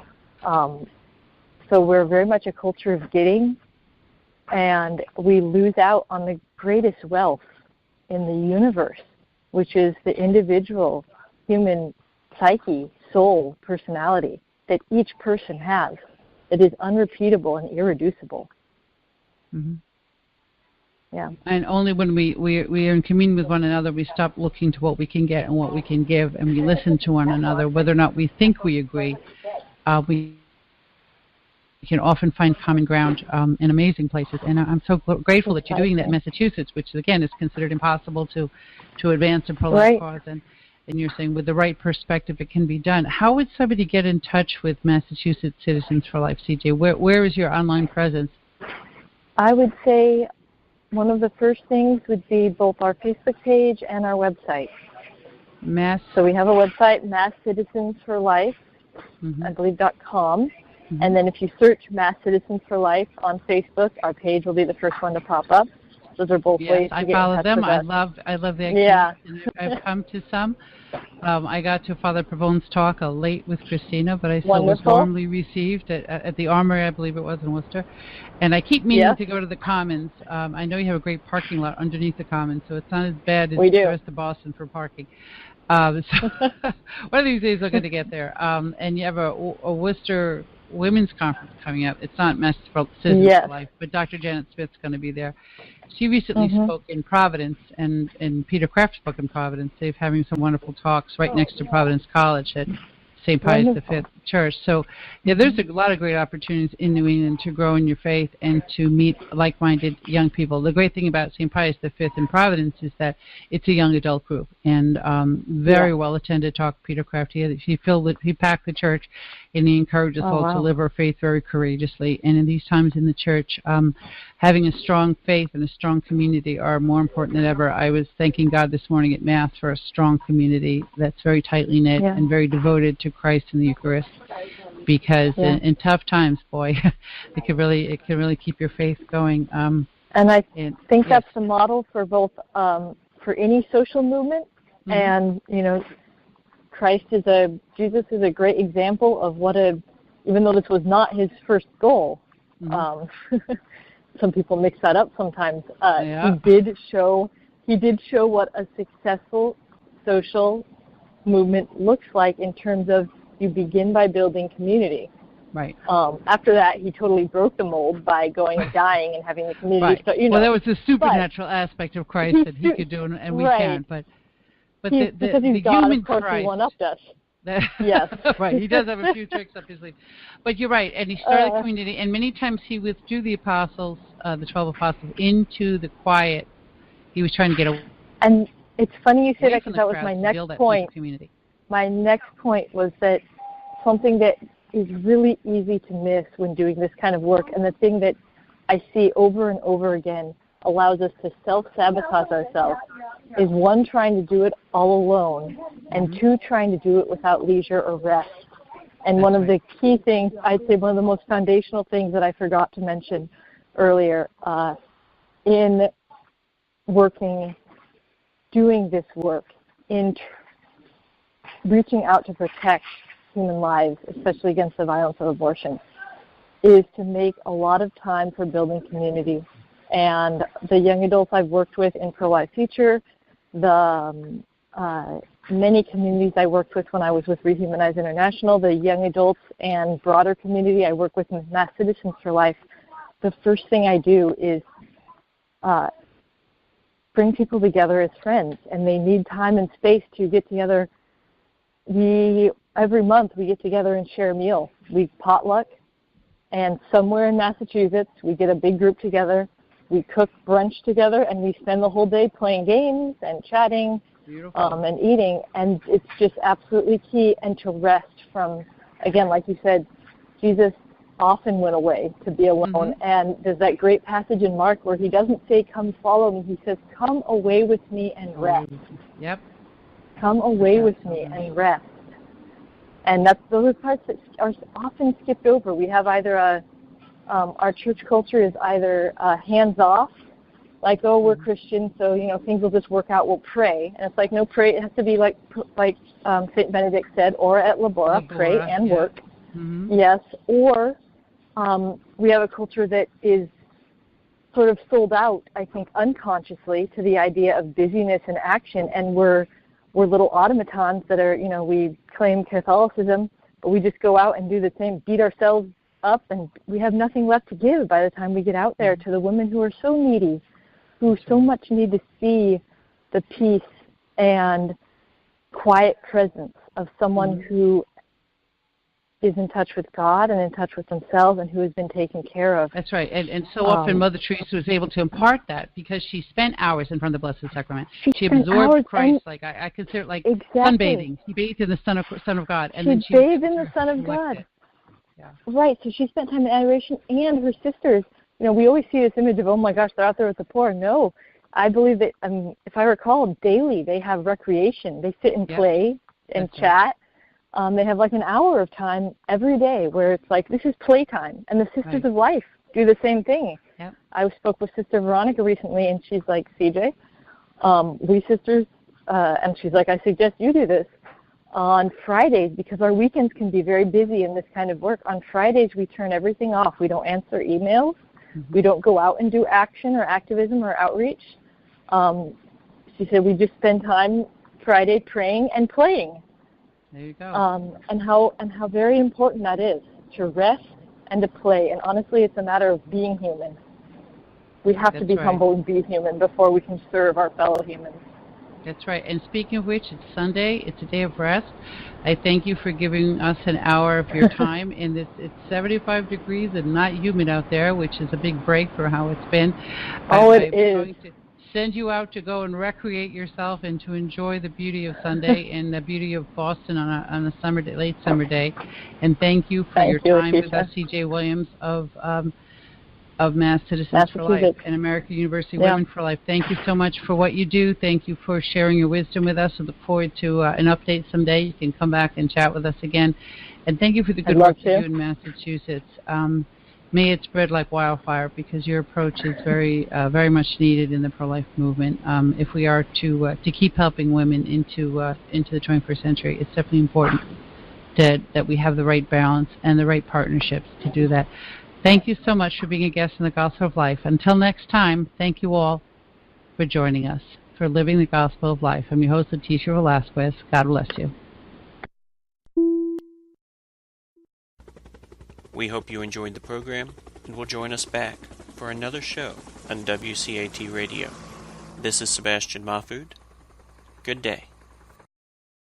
So we're very much a culture of getting, and we lose out on the greatest wealth in the universe, which is the individual human psyche, soul, personality that each person has. It is unrepeatable and irreducible. Mm-hmm. Yeah. And only when we are in communion with one another, we stop looking to what we can get and what we can give, and we listen to one another. Whether or not we think we agree, we can often find common ground in amazing places. And I'm so grateful that you're doing that in Massachusetts, which, again, is considered impossible to advance a pro-life cause. And you're saying with the right perspective, it can be done. How would somebody get in touch with Massachusetts Citizens for Life, CJ? Where is your online presence? I would say one of the first things would be both our Facebook page and our website. So we have a website, Mass Citizens for Life, I believe, .com. And then if you search Mass Citizens for Life on Facebook, our page will be the first one to pop up. Those are both ways to get in touch with us. I follow them. I love the activities. I've come to some. I got to Father Pavone's talk late with Christina, but I still was Wonderful. warmly received at the Armory, I believe it was, in Worcester. And I keep meaning to go to the Commons. I know you have a great parking lot underneath the Commons, so it's not as bad as the rest of Boston for parking. So one of these days I'm going to get there. And you have a Worcester Women's Conference coming up. It's not Mass for Citizens for Life, but Dr. Janet Smith's going to be there. She recently spoke in Providence, and Peter Kraft spoke in Providence. They're having some wonderful talks right next to Providence College at St. Pius V Church. So, there's a lot of great opportunities in New England to grow in your faith and to meet like-minded young people. The great thing about St. Pius V in Providence is that it's a young adult group, and very well-attended talk. Peter Kraft, he packed the church, and he encouraged us all to live our faith very courageously. And in these times in the church, having a strong faith and a strong community are more important than ever. I was thanking God this morning at Mass for a strong community that's very tightly knit and very devoted to Christ and the Eucharist, because in tough times, boy, it can really keep your faith going. And I think that's the model for both for any social movement, and Jesus is a great example of even though this was not his first goal. Some people mix that up sometimes. He did show what a successful social movement looks like in terms of you begin by building community. Right. After that, he totally broke the mold by going and dying and having the community. Right. Well, that was the supernatural aspect of Christ that he could do, and we can't. But because he's God, human of course, Christ, he one-upped us. Yes. Right. He does have a few tricks up his sleeve. But you're right. And he started a community, and many times he withdrew the apostles, the 12 apostles, into the quiet. He was trying to get away. And it's funny you say that, because that was my next point. My next point was that something that is really easy to miss when doing this kind of work, and the thing that I see over and over again allows us to self-sabotage ourselves, is one, trying to do it all alone, and two, trying to do it without leisure or rest. And one of the key things, I'd say one of the most foundational things that I forgot to mention earlier in doing this work, in reaching out to protect human lives, especially against the violence of abortion, is to make a lot of time for building community. And the young adults I've worked with in Pro-Life Future, the many communities I worked with when I was with Rehumanize International, the young adults and broader community I work with in Mass Citizens for Life, the first thing I do is bring people together as friends, and they need time and space to get together. Every month we get together and share a meal. We potluck, and somewhere in Massachusetts we get a big group together. We cook brunch together, and we spend the whole day playing games and chatting and eating. And it's just absolutely key. And to rest from, again, like you said, Jesus often went away to be alone. And there's that great passage in Mark where he doesn't say, "Come follow me." He says, "Come away with me and rest." Yep. Come away with me and rest. And those are parts that are often skipped over. We have either our church culture is either hands-off, like, oh, we're Christians, so, things will just work out, we'll pray. And it's like, no, pray, it has to be like St. Benedict said, or at Labora, pray and work. Yes, or we have a culture that is sort of sold out, I think, unconsciously to the idea of busyness and action, and we're little automatons that are, we claim Catholicism, but we just go out and do the same, beat ourselves up, and we have nothing left to give by the time we get out there to the women who are so needy, who so much need to see the peace and quiet presence of someone who is in touch with God and in touch with themselves and who has been taken care of. That's right. And so often Mother Teresa was able to impart that because she spent hours in front of the Blessed Sacrament. She absorbed Christ. Like I consider it like sunbathing. She bathed in the Son of God. And she bathed in the Son of God. Yeah. Right. So she spent time in adoration, and her sisters. We always see this image of, oh my gosh, they're out there with the poor. No, I believe that, if I recall, daily they have recreation. They sit and play and chat. They have like an hour of time every day where it's like, this is playtime. And the Sisters of Life do the same thing. Yep. I spoke with Sister Veronica recently, and she's like, CJ, we sisters and she's like, I suggest you do this. On Fridays, because our weekends can be very busy in this kind of work, on Fridays we turn everything off. We don't answer emails. Mm-hmm. We don't go out and do action or activism or outreach. She said we just spend time Friday praying and playing. There you go. And how very important that is, to rest and to play. And honestly, it's a matter of being human. We have to be humble and be human before we can serve our fellow humans. That's right. And speaking of which, it's Sunday. It's a day of rest. I thank you for giving us an hour of your time. In this, it's 75 degrees and not humid out there, which is a big break for how it's been. It is. I'm going to send you out to go and recreate yourself and to enjoy the beauty of Sunday and the beauty of Boston on a summer day, late summer day. And thank you for your time with us, C.J. Williams of Mass Citizens for Life and American University Women for Life. Thank you so much for what you do. Thank you for sharing your wisdom with us. I look forward to an update someday. You can come back and chat with us again. And thank you for the good work you do in Massachusetts. May it spread like wildfire, because your approach is very much needed in the pro-life movement. If we are to keep helping women into the 21st century, it's definitely important that we have the right balance and the right partnerships to do that. Thank you so much for being a guest in the Gospel of Life. Until next time, thank you all for joining us for Living the Gospel of Life. I'm your host, Leticia Velasquez. God bless you. We hope you enjoyed the program and will join us back for another show on WCAT Radio. This is Sebastian Mahfood. Good day.